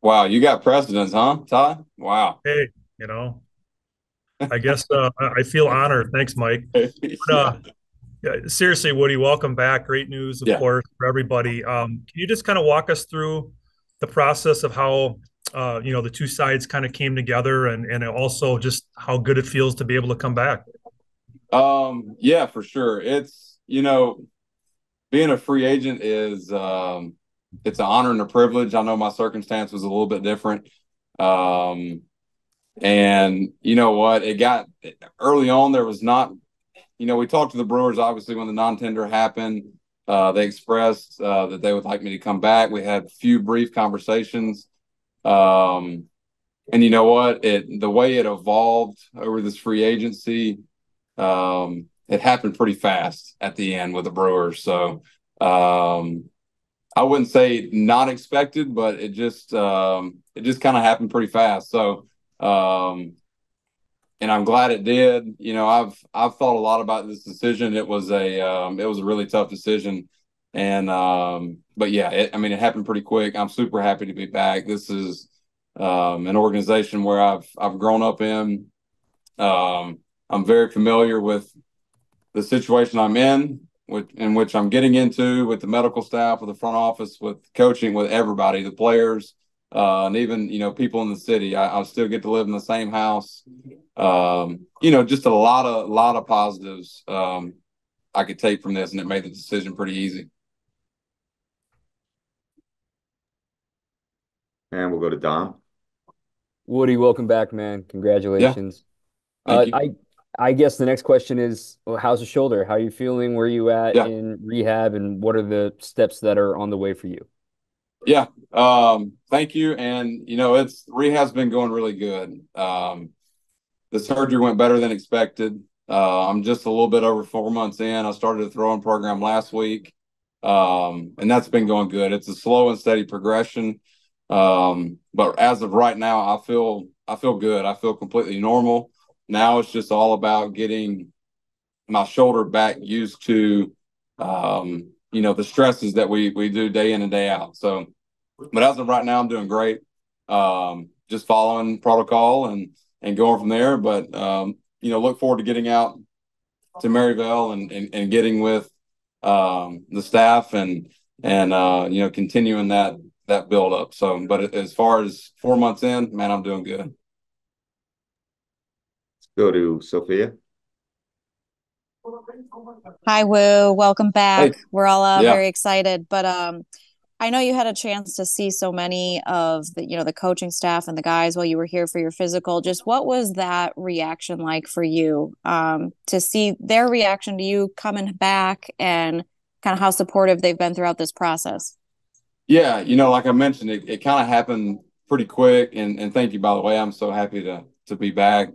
Wow, you got precedence, huh, Ty? Wow. Hey, you know, I guess I feel honored. Thanks, Mike. But, Yeah. yeah, seriously, Woody, welcome back. Great news, of Yeah. course, for everybody. Can you just kind of walk us through the process of how the two sides kind of came together, and also just how good it feels to be able to come back? Yeah, for sure. Being a free agent is it's an honor and a privilege. I know my circumstance was a little bit different. Um, and you know what? It got early on there was not, we talked to the Brewers obviously when the non-tender happened. They expressed that they would like me to come back. We had a few brief conversations. Um, and you know what? The way it evolved over this free agency, it happened pretty fast at the end with the Brewers. So um, I wouldn't say not expected, but it just kind of happened pretty fast. So and I'm glad it did. I've thought a lot about this decision. It was a really tough decision, and but yeah, it happened pretty quick. I'm super happy to be back. This is an organization where I've grown up in. I'm very familiar with the situation I'm in which I'm getting into with the medical staff, with the front office, with coaching, with everybody, the players, and even people in the city. I still get to live in the same house. Just a lot of positives I could take from this, and it made the decision pretty easy. And we'll go to Dom. Woody, welcome back, man. Yeah, Congratulations. thank Uh, you. I I guess the next question is, well, how's the shoulder? How are you feeling? Where are you at Yeah, in rehab, and what are the steps that are on the way for you? yeah. Thank you. And it's rehab's been going really good. The surgery went better than expected. I'm just a little bit over 4 months in. I started a throwing program last week, and that's been going good. It's a slow and steady progression, but as of right now, I feel good. I feel completely normal. Now it's just all about getting my shoulder back used to, the stresses that we do day in and day out. So, but as of right now, I'm doing great. Just following protocol and going from there. But look forward to getting out to Maryville and getting with the staff and continuing that build up. So, but as far as 4 months in, man, I'm doing good. Let's go to Sophia. Hi, Woo. Welcome Hey, back. We're all yeah, very excited, but I know you had a chance to see so many of the coaching staff and the guys while you were here for your physical. Just what was that reaction like for you to see their reaction to you coming back and kind of how supportive they've been throughout this process? yeah. Like I mentioned, it kind of happened pretty quick. And thank you, by the way. I'm so happy to be back.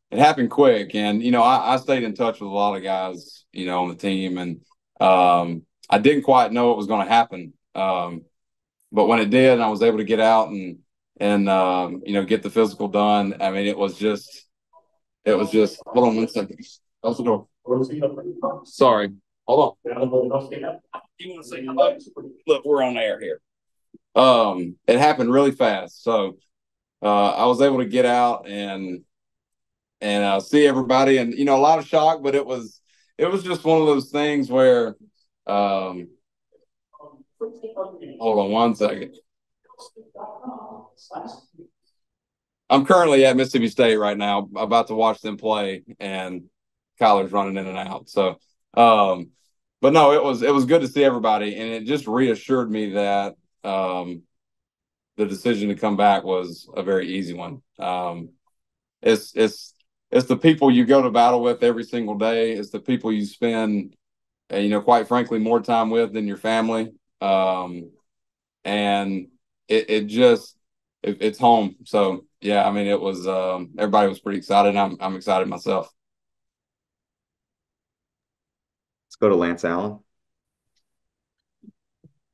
It happened quick, and I stayed in touch with a lot of guys, on the team, and I didn't quite know what was going to happen. But when it did, and I was able to get out and get the physical done. I mean, it was just. Hold on one second. Close the door. Sorry. Hold on. You want to say hello? Look, we're on air here. It happened really fast, so I was able to get out and see everybody, and a lot of shock, but it was just one of those things where hold on one second. I'm currently at Mississippi State right now, about to watch them play, and Kyler's running in and out. So, but no, it was good to see everybody, and it just reassured me that the decision to come back was a very easy one. It's the people you go to battle with every single day. It's the people you spend, quite frankly, more time with than your family. And it's home. So yeah, I mean, it was everybody was pretty excited. I'm excited myself. Let's go to Lance Allen.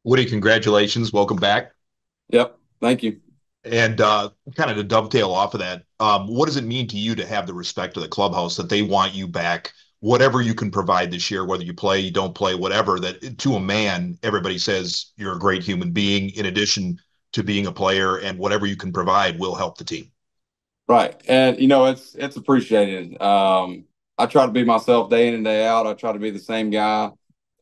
Woody, congratulations. Welcome back. Yep. Thank you. And kind of to dovetail off of that, what does it mean to you to have the respect of the clubhouse that they want you back, whatever you can provide this year, whether you play, you don't play, whatever, that to a man, everybody says you're a great human being. In addition, to being a player, and whatever you can provide will help the team. Right. And, it's appreciated. I try to be myself day in and day out. I try to be the same guy,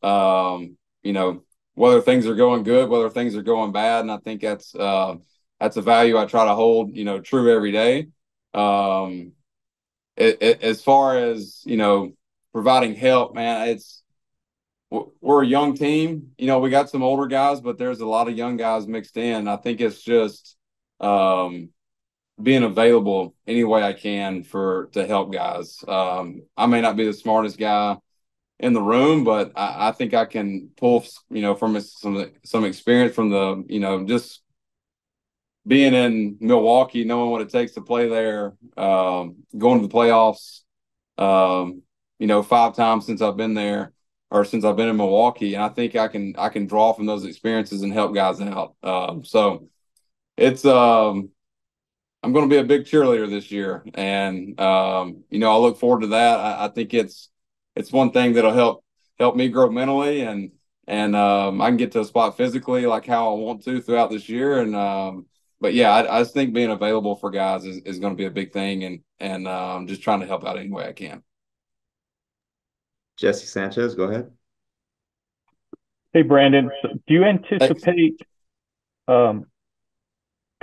you know, whether things are going good, whether things are going bad. And I think that's a value I try to hold, true every day. As far as, providing help, man, we're a young team. We got some older guys, but there's a lot of young guys mixed in. I think it's just being available any way I can to help guys. I may not be the smartest guy in the room, but I think I can pull, from some experience from just being in Milwaukee, knowing what it takes to play there, going to the playoffs, 5 times since I've been there, or since I've been in Milwaukee, and I think I can draw from those experiences and help guys out. So it's I'm going to be a big cheerleader this year, and I look forward to that. I think it's one thing that'll help me grow mentally, and I can get to a spot physically like how I want to throughout this year. And but yeah, I just think being available for guys is going to be a big thing, and just trying to help out any way I can. Jesse Sanchez, go ahead. Hey, Brandon, so do you anticipate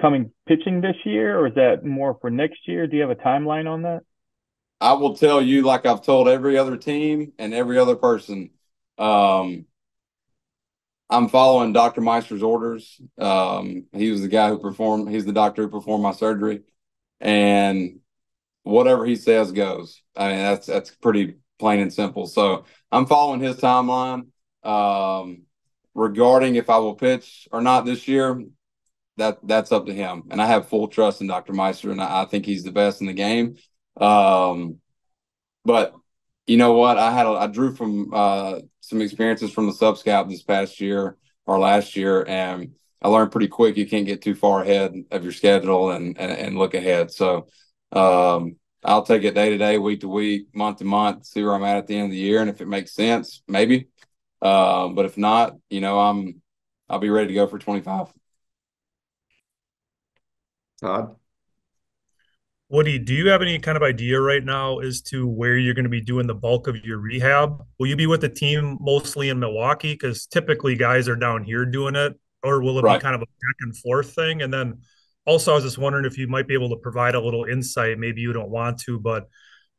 coming pitching this year, or is that more for next year? Do you have a timeline on that? I will tell you, like I've told every other team and every other person, I'm following Dr. Meister's orders. He was the guy he's the doctor who performed my surgery, and whatever he says goes. I mean, that's pretty plain and simple. So I'm following his timeline. Regarding if I will pitch or not this year, that's up to him. And I have full trust in Dr. Meister, and I think he's the best in the game. But you know what? I drew from some experiences from the sub scout this past year or last year, and I learned pretty quick you can't get too far ahead of your schedule and look ahead. So I'll take it day to day, week to week, month to month, see where I'm at the end of the year, and if it makes sense, maybe. But if not, I'll be ready to go for 25. Todd? Woody, do you have any kind of idea right now as to where you're going to be doing the bulk of your rehab? Will you be with the team mostly in Milwaukee? Because typically guys are down here doing it, or will it be kind of a back and forth thing? And then also, I was just wondering if you might be able to provide a little insight. Maybe you don't want to, but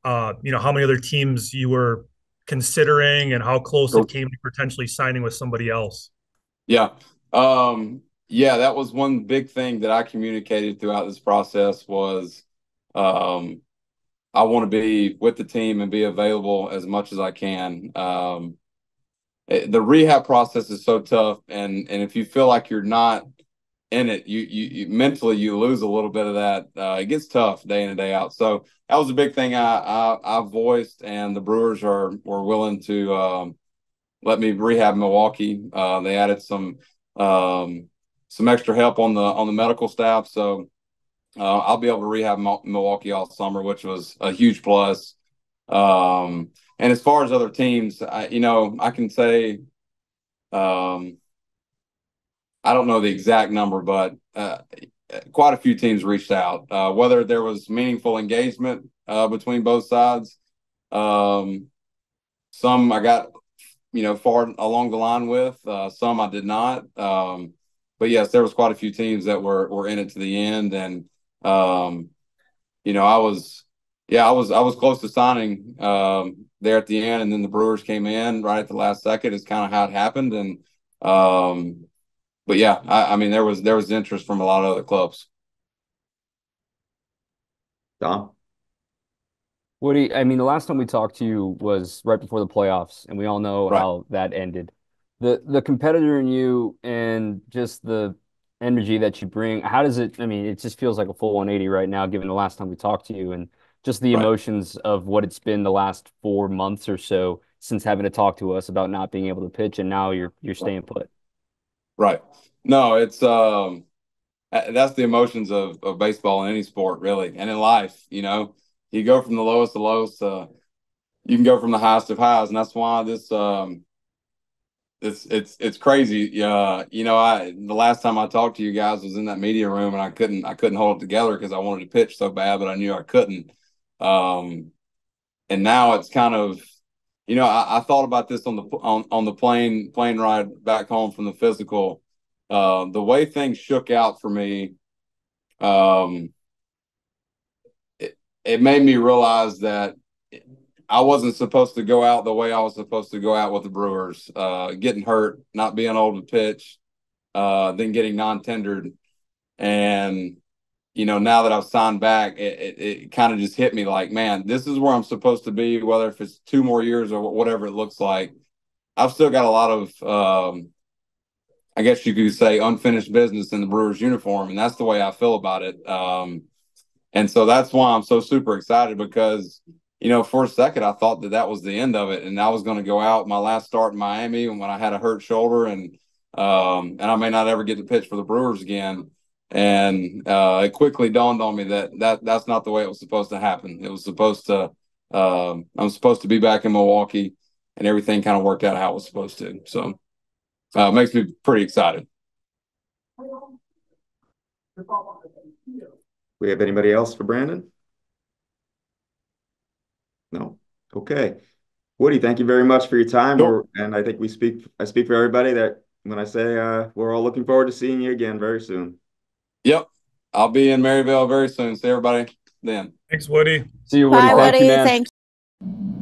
how many other teams you were considering and how close it came to potentially signing with somebody else. Yeah. Yeah, that was one big thing that I communicated throughout this process was I want to be with the team and be available as much as I can. The rehab process is so tough, and if you feel like you're not in it, you mentally you lose a little bit of that. It gets tough day in and day out. So that was a big thing I voiced, and the Brewers were willing to let me rehab Milwaukee. They added some extra help on the medical staff, so I'll be able to rehab Milwaukee all summer, which was a huge plus. And as far as other teams, I can say, I don't know the exact number, but quite a few teams reached out. Whether there was meaningful engagement between both sides, some I got far along the line with, some I did not. But yes, there was quite a few teams that were in it to the end, and I was close to signing there at the end, and then the Brewers came in right at the last second. Is kind of how it happened, and but yeah, I mean there was interest from a lot of other clubs. Dom? Woody, I mean, the last time we talked to you was right before the playoffs, and we all know how that ended. The competitor in you and just the energy that you bring, how does it, I mean, it just feels like a full 180 right now, given the last time we talked to you, and just the emotions of what it's been the last 4 months or so since having to talk to us about not being able to pitch, and now you're staying put. Right. No, it's that's the emotions of baseball in any sport, really, and in life. You go from the lowest to lowest. You can go from the highest of highs, and that's why this it's crazy. You know, the last time I talked to you guys was in that media room, and I couldn't hold it together because I wanted to pitch so bad, but I knew I couldn't. And now it's kind of, you know, I thought about this on the plane ride back home from the physical. The way things shook out for me, it made me realize that I wasn't supposed to go out the way I was supposed to go out with the Brewers. Getting hurt, not being able to pitch, then getting non-tendered. And, you know, now that I've signed back, it kind of just hit me like, man, this is where I'm supposed to be, whether if it's 2 more years or whatever it looks like. I've still got a lot of, I guess you could say, unfinished business in the Brewers uniform, and that's the way I feel about it. And so that's why I'm so super excited because, you know, for a second, I thought that was the end of it. And I was going to go out my last start in Miami when I had a hurt shoulder and I may not ever get to pitch for the Brewers again. And it quickly dawned on me that's not the way it was supposed to happen. It was supposed to, I'm supposed to be back in Milwaukee, and everything kind of worked out how it was supposed to. So it makes me pretty excited. We have anybody else for Brandon? No. Okay. Woody, thank you very much for your time. Sure. And I think I speak for everybody that when I say we're all looking forward to seeing you again very soon. Yep. I'll be in Maryville very soon. See everybody then. Thanks, Woody. See you, Woody. Bye, Thank Woody. you, man. Thank you.